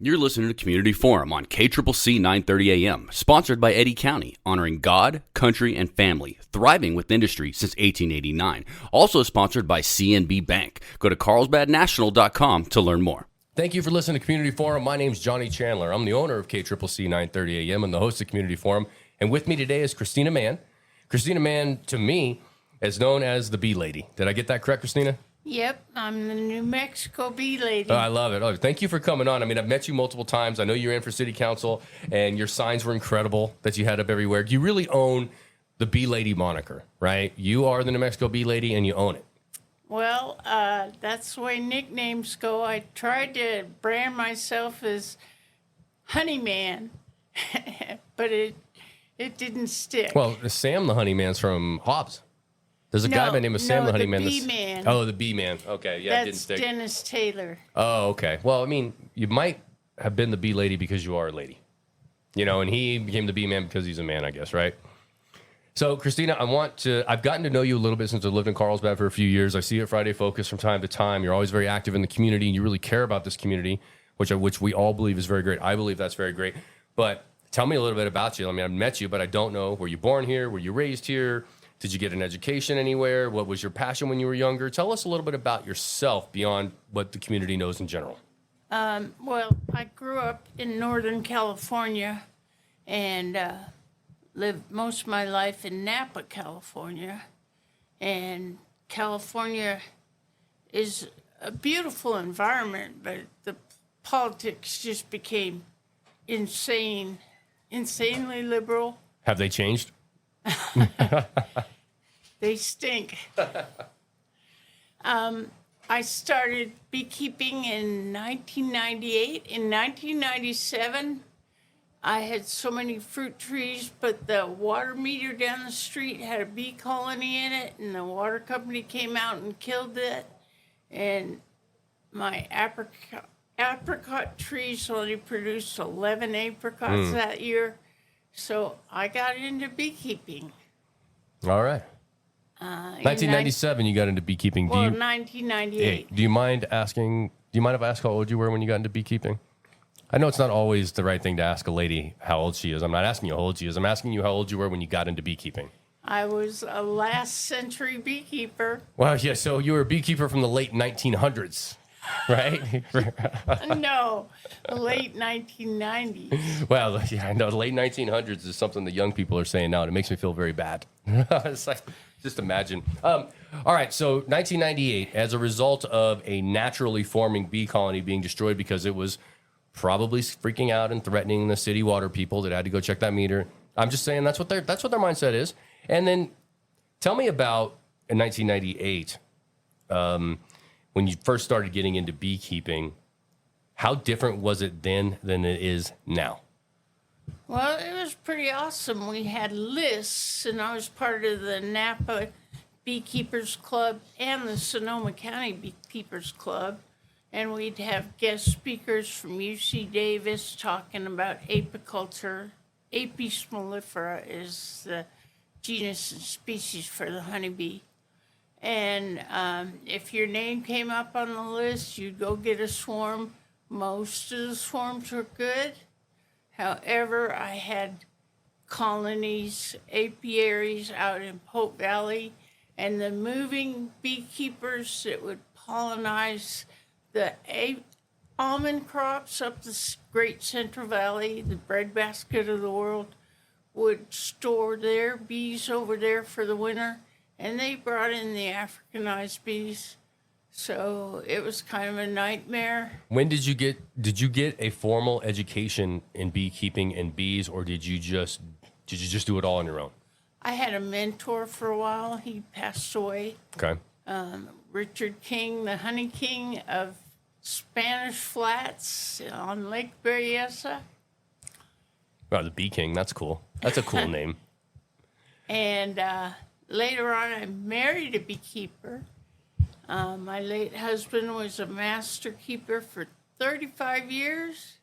You're listening to Community Forum on KCCC 930 AM, sponsored by Eddy County, honoring God, country, and family, thriving with industry since 1889. Also sponsored by CNB Bank. Go to carlsbadnational.com to learn more. Thank you for listening to Community Forum. My name's Johnny Chandler. I'm the owner of KCCC 930 AM and the host of Community Forum. And with me today is Christina Mann. Christina Mann, to me, is known as the Bee Lady. Did I get that correct, Christina? Yep, I'm the New Mexico Bee Lady. Oh, I love it. Oh, thank you for coming on. I mean, I've met you multiple times. I know you ran for city council, and your signs were incredible that you had up everywhere. You really own the Bee Lady moniker, right? You are the New Mexico Bee Lady, and you own it. Well, that's the way nicknames go. I tried to brand myself as Honey Man, but it didn't stick. Well, Sam the Honey Man's from Hobbs. There's a guy by the name of Sam the Honey Man. The Bee Man. Oh, the Bee Man. Okay, yeah, it didn't That's stick. Dennis Taylor. Oh, okay. Well, I mean, you might have been the Bee Lady because you are a lady. You know, and he became the Bee Man because he's a man, I guess, right? So, Christina, I've gotten to know you a little bit since I lived in Carlsbad for a few years. I see you at Friday Focus from time to time. You're always very active in the community, and you really care about this community, which we all believe is very great. I believe that's very great. But tell me a little bit about you. I mean, I've met you, but I don't know. Were you born here? Were you raised here? Did you get an education anywhere? What was your passion when you were younger? Tell us a little bit about yourself beyond what the community knows in general. Well, I grew up in Northern California and lived most of my life in Napa, California. And California is a beautiful environment, but the politics just became insanely liberal. Have they changed? They stink. I started beekeeping in 1998. In 1997, I had so many fruit trees, but the water meter down the street had a bee colony in it, and the water company came out and killed it. And my apricot trees only produced 11 apricots that year. So I got into beekeeping. All right. 1997, you got into beekeeping. 1998. Do you mind if I ask how old you were when you got into beekeeping? I know it's not always the right thing to ask a lady how old she is. I'm not asking you how old she is. I'm asking you how old you were when you got into beekeeping. I was a last century beekeeper. Well, yeah, so you were a beekeeper from the late 1900s, right? No, the late 1990s. Well, yeah, I know the late 1900s is something that young people are saying now, and it makes me feel very bad. It's like, just imagine. All right, so 1998, as a result of a naturally forming bee colony being destroyed because it was probably freaking out and threatening the city water people that had to go check that meter. I'm just saying that's what their mindset is. And then tell me about in 1998, when you first started getting into beekeeping, how different was it then than it is now? Well, it was pretty awesome. We had lists, and I was part of the Napa Beekeepers Club and the Sonoma County Beekeepers Club. And we'd have guest speakers from UC Davis talking about apiculture. Apis mellifera is the genus and species for the honeybee. And if your name came up on the list, you'd go get a swarm. Most of the swarms were good. However, I had colonies, apiaries out in Pope Valley, and the moving beekeepers that would pollinize the almond crops up the Great Central Valley, the breadbasket of the world, would store their bees over there for the winter, and they brought in the Africanized bees. So it was kind of a nightmare. When did you get a formal education in beekeeping and bees, or did you just do it all on your own? I had a mentor for a while. He passed away. Okay. Richard King, the Honey King of Spanish Flats on Lake Berryessa. Oh, the Bee King. That's cool. That's a cool name. And later on, I married a beekeeper. My late husband was a master keeper for 35 years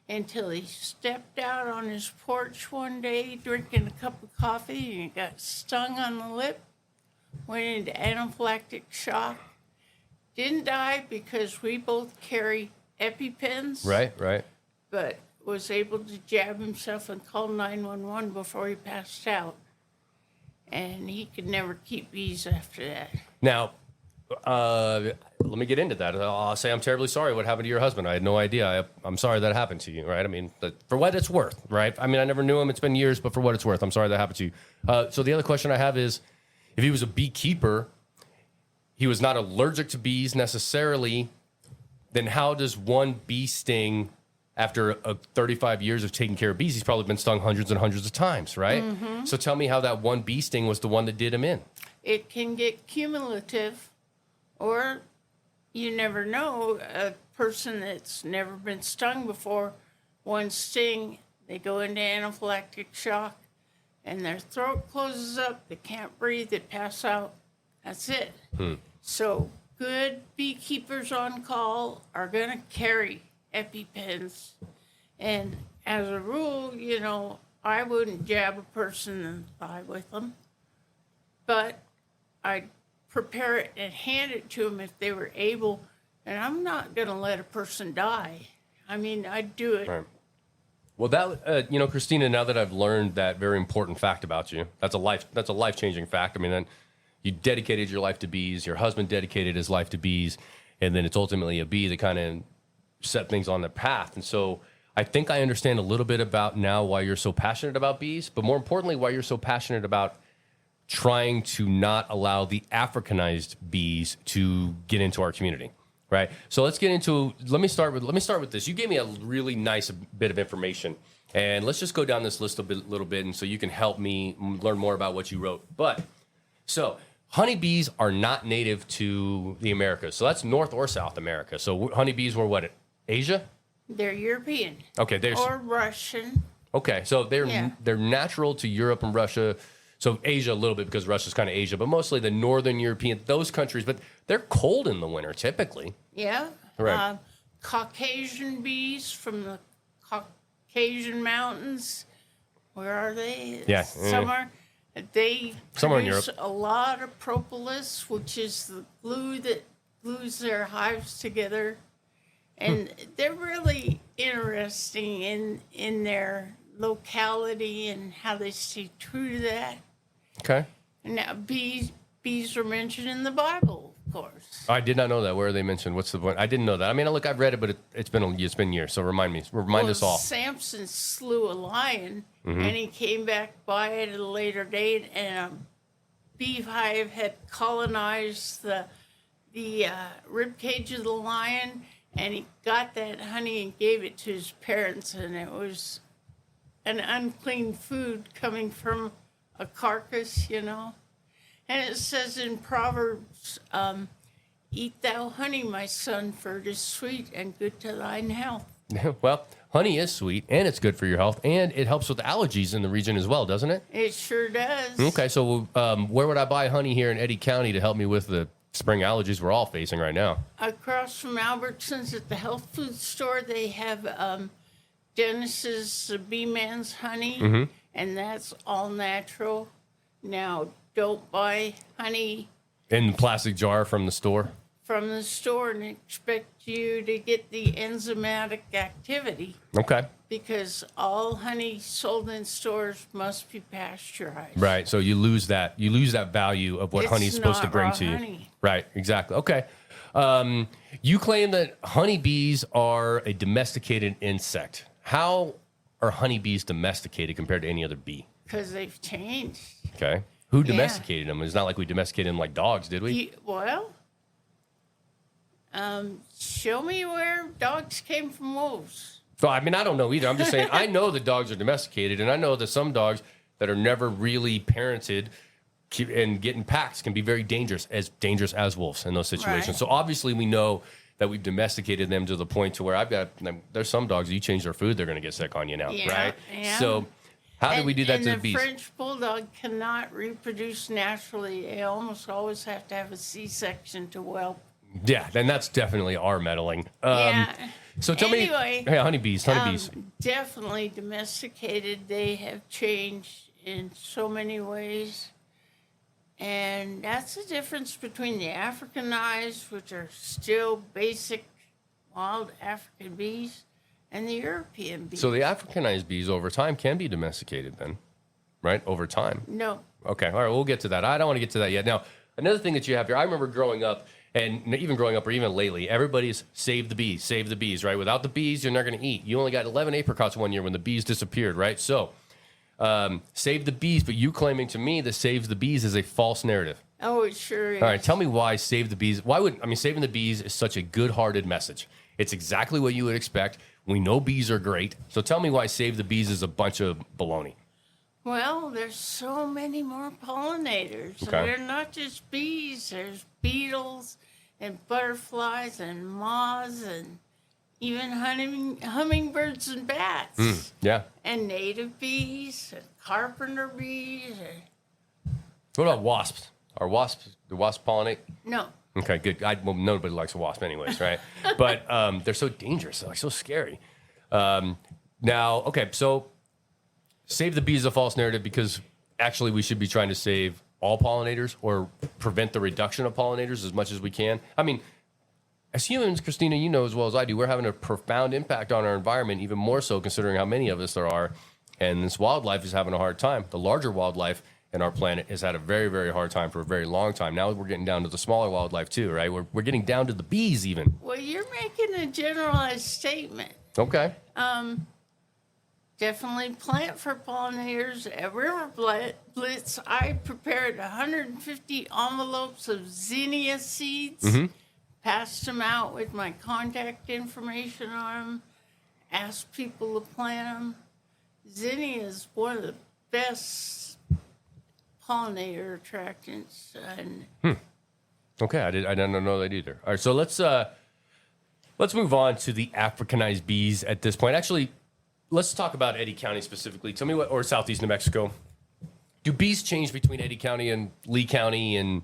until he stepped out on his porch one day drinking a cup of coffee and he got stung on the lip, went into anaphylactic shock, didn't die because we both carry EpiPens. Right. but was able to jab himself and call 911 before he passed out. And he could never keep bees after that. Now, let me get into that. I'll say I'm terribly sorry what happened to your husband. I had no idea. I'm sorry that happened to you, right? I mean, for what it's worth, right? I mean, I never knew him. It's been years, but for what it's worth, I'm sorry that happened to you. So the other question I have is, if he was a beekeeper, he was not allergic to bees necessarily, then how does one bee sting after 35 years of taking care of bees? He's probably been stung hundreds and hundreds of times, right? Mm-hmm. So tell me how that one bee sting was the one that did him in. It can get cumulative, or you never know. A person that's never been stung before, one sting, they go into anaphylactic shock, and their throat closes up, they can't breathe, they pass out. That's it. So good beekeepers on call are going to carry EpiPens. And as a rule, I wouldn't jab a person in the thigh with them, but I'd prepare it and hand it to them if they were able. And I'm not going to let a person die. I mean, I'd do it. Right. Well, that Christina, now that I've learned that very important fact about you, that's a life-changing fact. I mean, then you dedicated your life to bees. Your husband dedicated his life to bees, and then it's ultimately a bee that kind of set things on the path. And so I think I understand a little bit about now why you're so passionate about bees, but more importantly, why you're so passionate about trying to not allow the Africanized bees to get into our community, right? So let me start with this. You gave me a really nice bit of information, and let's just go down this list a little bit, and so you can help me learn more about what you wrote. So honeybees are not native to the Americas. So that's North or South America. So honeybees were what, Asia? They're European. Okay, or Russian. Okay, so they're natural to Europe and Russia. So Asia a little bit because Russia's kind of Asia, but mostly the Northern European, those countries. But they're cold in the winter typically. Yeah. Right. Caucasian bees from the Caucasian mountains. Where are they? Yeah. Somewhere. They Somewhere in produce Europe. a lot of propolis, which is the glue that glues their hives together. And they're really interesting in their locality and how they stay true to that. Okay. And now bees are mentioned in the Bible, of course. I did not know that. Where are they mentioned? What's the point? I didn't know that. I mean, look, I've read it, but it's been years. So remind us all. Samson slew a lion, Mm-hmm. and he came back by it at a later date, and a beehive had colonized the rib cage of the lion, and he got that honey and gave it to his parents, and it was an unclean food coming from a carcass, And it says in Proverbs, eat thou honey, my son, for it is sweet and good to thine health. Well, honey is sweet, and it's good for your health, and it helps with allergies in the region as well, doesn't it? It sure does. Okay, so where would I buy honey here in Eddy County to help me with the spring allergies we're all facing right now? Across from Albertsons at the health food store, they have Dennis's Bee Man's honey, Mm-hmm. and that's all natural. Now, don't buy honey In the plastic jar from the store? from the store and expect you to get the enzymatic activity, Okay. because all honey sold in stores must be pasteurized. Right, so you lose that value of what It's honey is supposed to not bring raw to you. honey. Right, exactly. Okay. You claim that honeybees are a domesticated insect. How are honeybees domesticated compared to any other bee? Because they've changed. Okay. Who domesticated them? It's not like we domesticated them like dogs, did we? Show me where dogs came from wolves. So, I mean, I don't know either. I'm just saying, I know that dogs are domesticated, and I know that some dogs that are never really parented and getting packs can be very dangerous as wolves in those situations. Right. So obviously we know that we've domesticated them to the point to where there's some dogs, you change their food, they're going to get sick on you now, right? Yeah. So how did we do that to the bees? And the French bulldog cannot reproduce naturally. They almost always have to have a C-section to whelp. Yeah, then that's definitely our meddling. So tell me, hey, honeybees. Definitely domesticated. They have changed in so many ways. And that's the difference between the Africanized, which are still basic wild African bees, and the European bees. So the Africanized bees over time can be domesticated then, right? Over time. No. Okay, all right, we'll get to that. I don't want to get to that yet. Now, another thing that you have here, I remember growing up, and even growing up or even lately, everybody's save the bees, right? Without the bees, you're not going to eat. You only got 11 apricots one year when the bees disappeared, right? So, save the bees, but you claiming to me that saves the bees is a false narrative. Oh, it sure is. All right, tell me why save the bees. Saving the bees is such a good-hearted message. It's exactly what you would expect. We know bees are great. So tell me why save the bees is a bunch of baloney. Well, there's so many more pollinators. Okay. They're not just bees. There's beetles and butterflies and moths and even hummingbirds and bats. Yeah. And native bees and carpenter bees. What about wasps? Are do wasps pollinate? No. Okay, good. Nobody likes a wasp anyways, right? But they're so dangerous. They're like so scary. Now, okay, so save the bees is a false narrative because actually we should be trying to save all pollinators or prevent the reduction of pollinators as much as we can. I mean, as humans, Christina, you know as well as I do, we're having a profound impact on our environment, even more so considering how many of us there are. And this wildlife is having a hard time. The larger wildlife in our planet has had a very, very hard time for a very long time. Now we're getting down to the smaller wildlife too, right? We're getting down to the bees even. Well, you're making a generalized statement. Okay. Definitely plant for pollinators. At River Blitz, I prepared 150 envelopes of zinnia seeds, passed them out with my contact information on them, asked people to plant them. Zinnia is one of the best pollinator attractants. And Okay, I didn't know that either. All right, so let's move on to the Africanized bees at this point. Actually, let's talk about Eddy County specifically. Tell me or Southeast New Mexico. Do bees change between Eddy County and Lee County and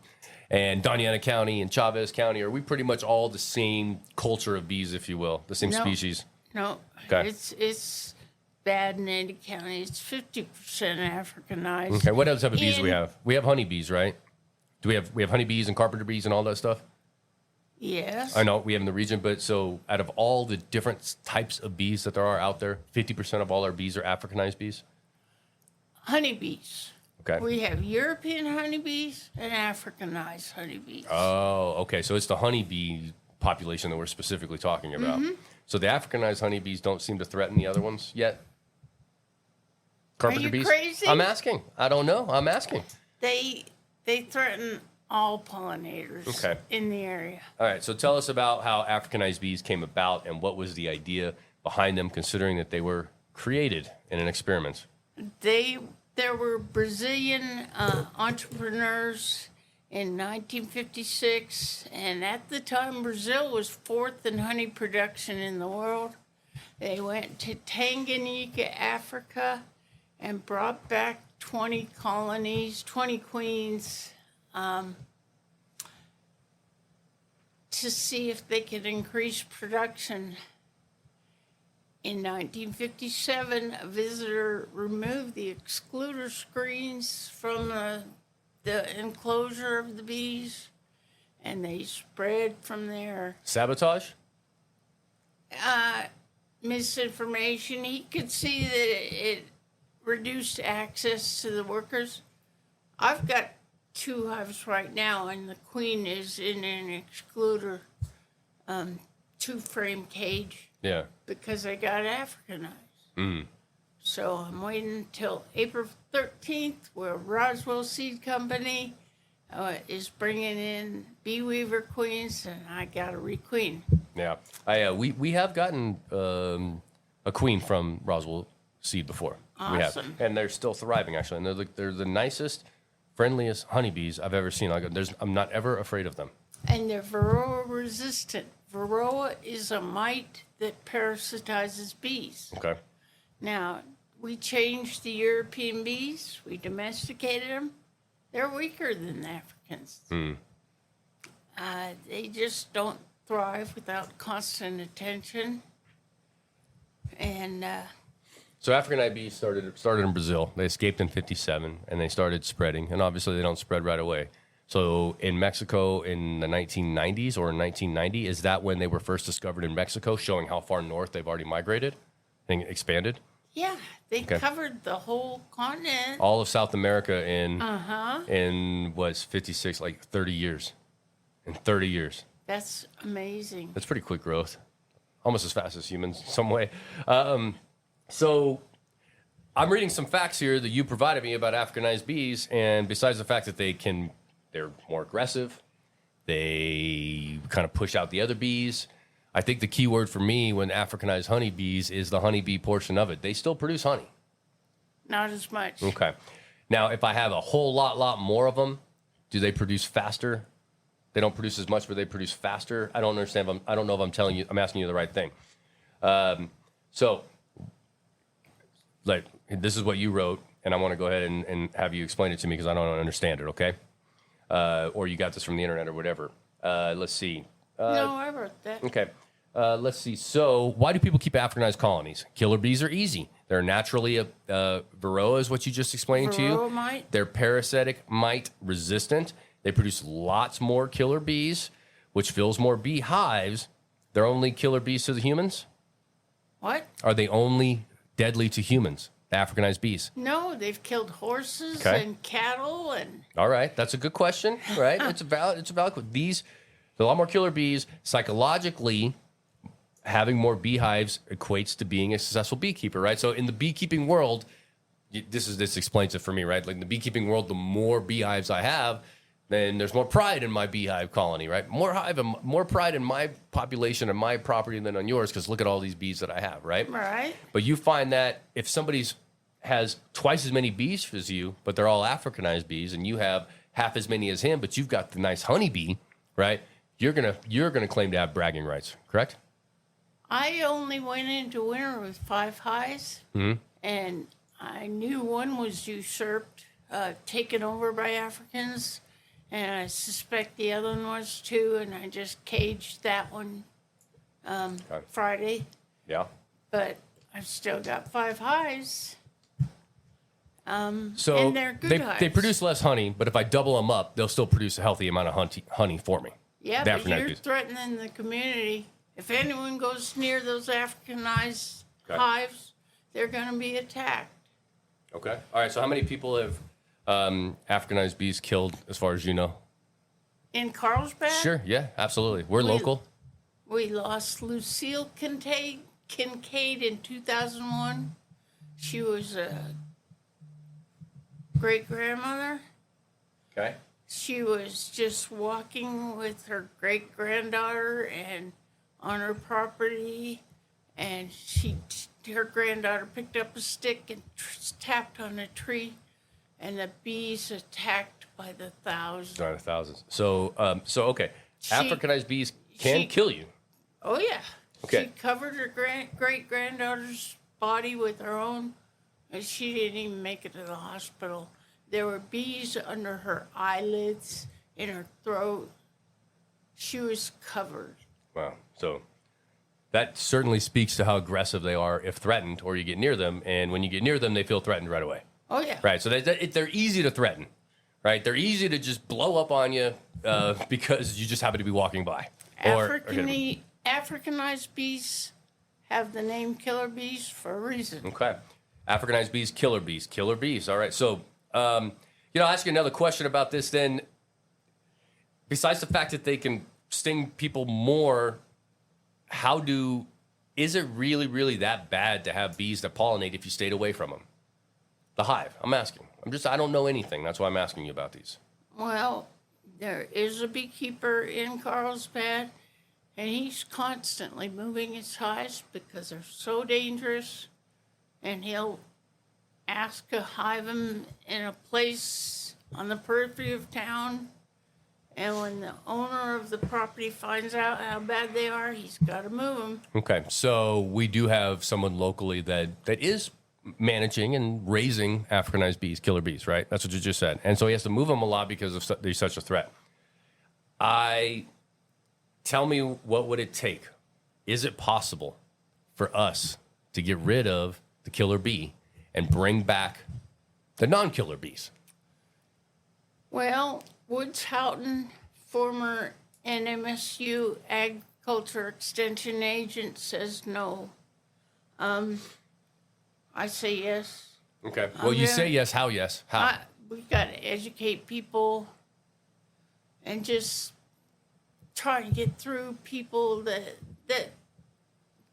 Doñana County and Chavez County? Are we pretty much all the same culture of bees, if you will, the same species? No, Okay. It's bad in Eddy County. It's 50% Africanized. Okay, what other type of bees do we have? We have honeybees, right? Do we have honeybees and carpenter bees and all that stuff? Yes. I know we have in the region, but so out of all the different types of bees that there are out there, 50% of all our bees are Africanized bees? Honeybees. Okay. We have European honeybees and Africanized honeybees. Oh, okay. So it's the honeybee population that we're specifically talking about. So the Africanized honeybees don't seem to threaten the other ones yet? Carpenter you bees? crazy? I'm asking. I don't know. I'm asking. They threaten all pollinators in the area. All right. So tell us about how Africanized bees came about and what was the idea behind them, considering that they were created in an experiment. There were Brazilian entrepreneurs in 1956, and at the time Brazil was fourth in honey production in the world. They went to Tanganyika, Africa, and brought back 20 colonies, 20 queens, to see if they could increase production. In 1957, a visitor removed the excluder screens from the enclosure of the bees, and they spread from there. Sabotage? Misinformation. He could see that it reduced access to the workers. I've got 2 hives right now, and the queen is in an excluder 2-frame cage. Yeah. Because I got Africanized. So I'm waiting until April 13th, where Roswell Seed Company is bringing in bee weaver queens, and I got a requeen. Yeah. We have gotten a queen from Roswell Seed before. We have. Awesome. And they're still thriving, actually. And they're the nicest, friendliest honeybees I've ever seen. I'm not ever afraid of them. And they're varroa resistant. Varroa is a mite that parasitizes bees. Okay. Now, we changed the European bees. We domesticated them. They're weaker than the Africans. They just don't thrive without constant attention. And So Africanized bees started in Brazil. They escaped in 57, and they started spreading. And obviously, they don't spread right away. So in Mexico in the 1990s or in 1990, is that when they were first discovered in Mexico, showing how far north they've already migrated and expanded? Yeah, they covered the whole continent. All of South America in was 56, like 30 years. In 30 years. That's amazing. That's pretty quick growth. Almost as fast as humans in some way. So I'm reading some facts here that you provided me about Africanized bees, and besides the fact that they're more aggressive, they kind of push out the other bees. I think the key word for me when Africanized honeybees is the honeybee portion of it. They still produce honey. Not as much. Okay. Now, if I have a whole lot more of them, do they produce faster? They don't produce as much, but they produce faster. I don't understand. I don't know if I'm asking you the right thing. So, like, this is what you wrote, and I want to go ahead and have you explain it to me because I don't understand it, okay? Or you got this from the internet or whatever. Let's see. No, I wrote that. Okay. Let's see. So, why do people keep Africanized colonies? Killer bees are easy. They're naturally varroa, is what you just explained to you. Varroa mite. They're parasitic mite resistant. They produce lots more killer bees, which fills more beehives. They're only killer bees to the humans? What? Are they only deadly to humans, the Africanized bees? No, they've killed horses and cattle and. All right, that's a good question, right? It's a valid these. A lot more killer bees. Psychologically, having more beehives equates to being a successful beekeeper, right? So in the beekeeping world, this explains it for me, right? Like in the beekeeping world, the more beehives I have, then there's more pride in my beehive colony, right? More pride in my population and my property than on yours, because look at all these bees that I have, right? Right. But you find that if somebody's has twice as many bees as you, but they're all Africanized bees, and you have half as many as him, but you've got the nice honeybee, right? You're gonna claim to have bragging rights, correct? I only went into winter with 5 hives, and I knew one was usurped, taken over by Africans, and I suspect the other one was too, and I just caged that one Friday. Yeah. But I've still got 5 hives. So and they're good hives. they produce less honey, but if I double them up, they'll still produce a healthy amount of honey for me. Yeah, The but Africanized you're bees. threatening the community. If anyone goes near those Africanized hives, they're going to be attacked. Okay. All right. So how many people have Africanized bees killed, as far as you know? In Carlsbad? Sure. Yeah. Absolutely. We're local. We lost Lucille Kincaid in 2001. She was a great-grandmother. Okay. She was just walking with her great-granddaughter and on her property, and her granddaughter picked up a stick and tapped on a tree, and the bees attacked by the thousands. By the thousands. So okay. Africanized bees can kill you. Oh, yeah. Okay. She covered her great-granddaughter's body with her own, and she didn't even make it to the hospital. There were bees under her eyelids, in her throat. She was covered. Wow. So that certainly speaks to how aggressive they are if threatened, or you get near them. And when you get near them, they feel threatened right away. Oh, yeah. Right. So they're easy to threaten, right? They're easy to just blow up on you because you just happen to be walking by. Africanized bees have the name killer bees for a reason. Okay. Africanized bees, killer bees. Killer bees. All right. So, I'll ask you another question about this then. Besides the fact that they can sting people more, is it really, really that bad to have bees that pollinate if you stayed away from them? The hive, I'm asking. I don't know anything. That's why I'm asking you about these. Well, there is a beekeeper in Carlsbad, and he's constantly moving his hives because they're so dangerous, and he'll ask to hive them in a place on the periphery of town, and when the owner of the property finds out how bad they are, he's got to move them. Okay, so we do have someone locally that is managing and raising Africanized bees, killer bees, right? That's what you just said. And so he has to move them a lot because they're such a threat. Tell me, what would it take? Is it possible for us to get rid of the killer bee and bring back the non-killer bees? Well, Woods Houghton, former NMSU Agriculture Extension agent, says no. I say yes. Okay. Well, you say yes. How yes? How? We got to educate people and just try to get through people that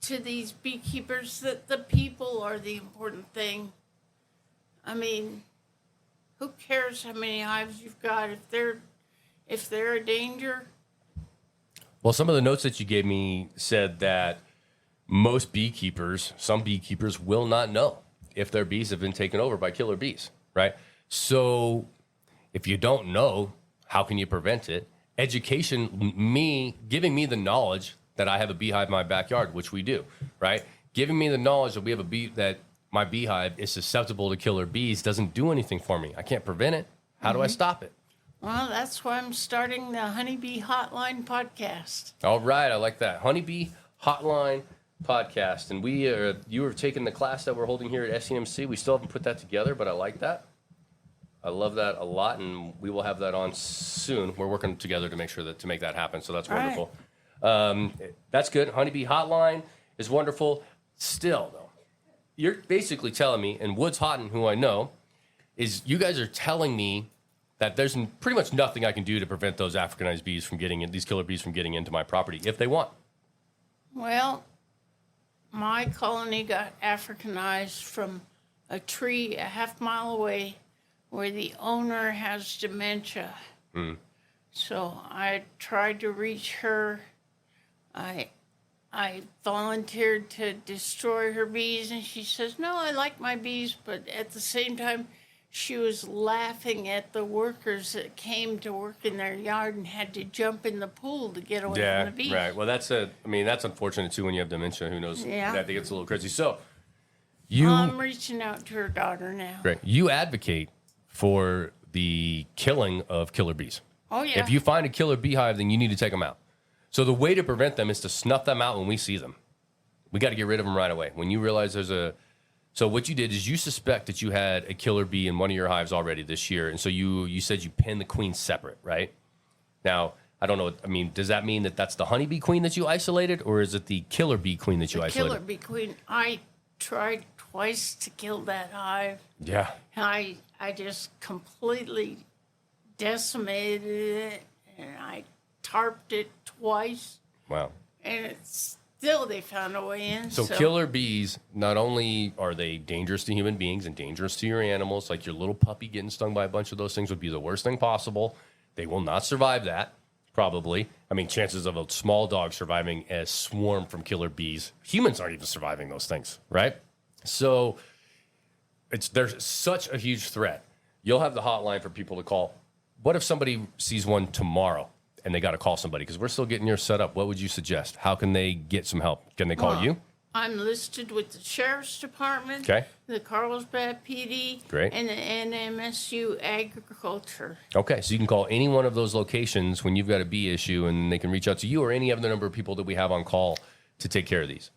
to these beekeepers that the people are the important thing. I mean, who cares how many hives you've got if they're a danger? Well, some of the notes that you gave me said that some beekeepers will not know if their bees have been taken over by killer bees, right? So if you don't know, how can you prevent it? Education, giving me the knowledge that I have a beehive in my backyard, which we do, right? Giving me the knowledge that we have a bee, that my beehive is susceptible to killer bees doesn't do anything for me. I can't prevent it. How do I stop it? Well, that's why I'm starting the Honeybee Hotline podcast. All right, I like that. Honeybee Hotline podcast. And you were taking the class that we're holding here at SEMC. We still haven't put that together, but I like that. I love that a lot, and we will have that on soon. We're working together to make that happen, so that's wonderful. That's good. Honeybee Hotline is wonderful. Still, though, you're basically telling me, and Woods Houghton, who I know, is you guys are telling me that there's pretty much nothing I can do to prevent those Africanized bees from getting in, these killer bees from getting into my property if they want. Well, my colony got Africanized from a tree a half-mile away where the owner has dementia. So I tried to reach her. I volunteered to destroy her bees, and she says, no, I like my bees, but at the same time, she was laughing at the workers that came to work in their yard and had to jump in the pool to get away from the bees. Yeah, right. Well, that's unfortunate, too, when you have dementia. Who knows? Yeah. That gets a little crazy. So, I'm reaching out to her daughter now. Great. You advocate for the killing of killer bees. Oh, yeah. If you find a killer beehive, then you need to take them out. So the way to prevent them is to snuff them out when we see them. We got to get rid of them right away. When you realize so what you did is you suspect that you had a killer bee in one of your hives already this year, and so you said you pinned the queen separate, right? Now, I don't know. I mean, does that mean that that's the honeybee queen that you isolated, or is it the killer bee queen that you isolated? Killer bee queen. I tried twice to kill that hive. Yeah. I just completely decimated it, and I tarped it twice. Wow. And still they found a way in. So killer bees, not only are they dangerous to human beings and dangerous to your animals, like your little puppy getting stung by a bunch of those things would be the worst thing possible. They will not survive that, probably. I mean, chances of a small dog surviving a swarm from killer bees, humans aren't even surviving those things, right? So there's such a huge threat. You'll have the hotline for people to call. What if somebody sees one tomorrow and they got to call somebody? Because we're still getting yours set up. What would you suggest? How can they get some help? Can they call you? I'm listed with the Sheriff's Department, the Carlsbad PD, Great. and the NMSU Agriculture. Okay, so you can call any one of those locations when you've got a bee issue, and they can reach out to you or any other number of people that we have on call to take care of these.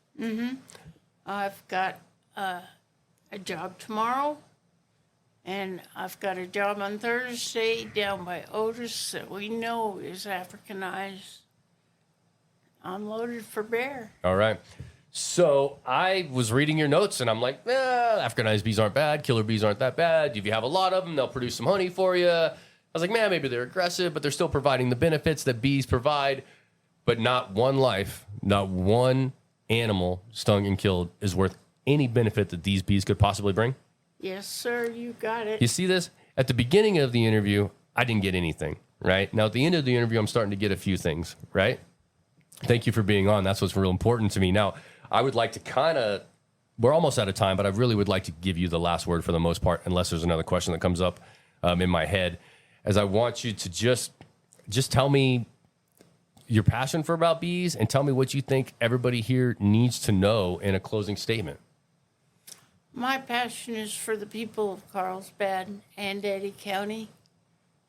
I've got a job tomorrow, and I've got a job on Thursday down by Otis that we know is Africanized. I'm loaded for bear. All right. So I was reading your notes, and I'm like, Africanized bees aren't bad. Killer bees aren't that bad. If you have a lot of them, they'll produce some honey for you. I was like, man, maybe they're aggressive, but they're still providing the benefits that bees provide. But not one life, not one animal stung and killed is worth any benefit that these bees could possibly bring. Yes, sir, you got it. You see this? At the beginning of the interview, I didn't get anything, right? Now, at the end of the interview, I'm starting to get a few things, right? Thank you for being on. That's what's real important to me. Now, I would like to we're almost out of time, but I really would like to give you the last word for the most part, unless there's another question that comes up in my head, as I want you to just tell me your passion for about bees and tell me what you think everybody here needs to know in a closing statement. My passion is for the people of Carlsbad and Eddy County.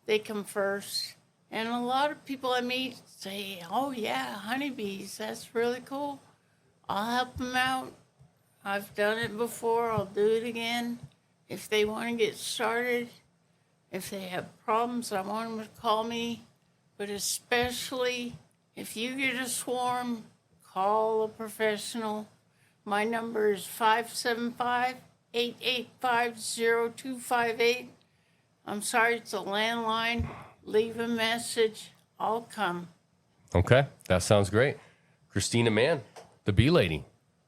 They come first. And a lot of people I meet say, oh, yeah, honeybees, that's really cool. I'll help them out. I've done it before. I'll do it again. If they want to get started, If they have problems, I want them to call me. But especially if you get a swarm, call a professional. My number is 575-885-0258. I'm sorry, it's a landline. Leave a message. I'll come. Okay, that sounds great. Christina Mann, the bee lady.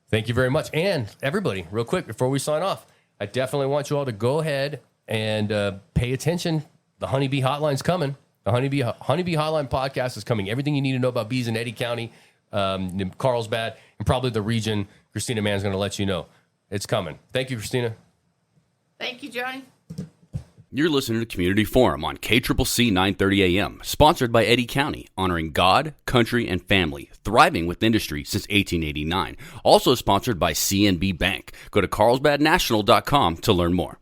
Thank you very much. And everybody, real quick, before we sign off, I definitely want you all to go ahead and pay attention. The Honeybee Hotline's coming. The Honeybee Hotline podcast is coming. Everything you need to know about bees in Eddy County, Carlsbad, and probably the region. Christina Mann's going to let you know. It's coming. Thank you, Christina. Thank you, Johnny. You're listening to Community Forum on KCCC 930 AM, sponsored by Eddy County, honoring God, country, and family, thriving with industry since 1889. Also sponsored by CNB Bank. Go to carlsbadnational.com to learn more.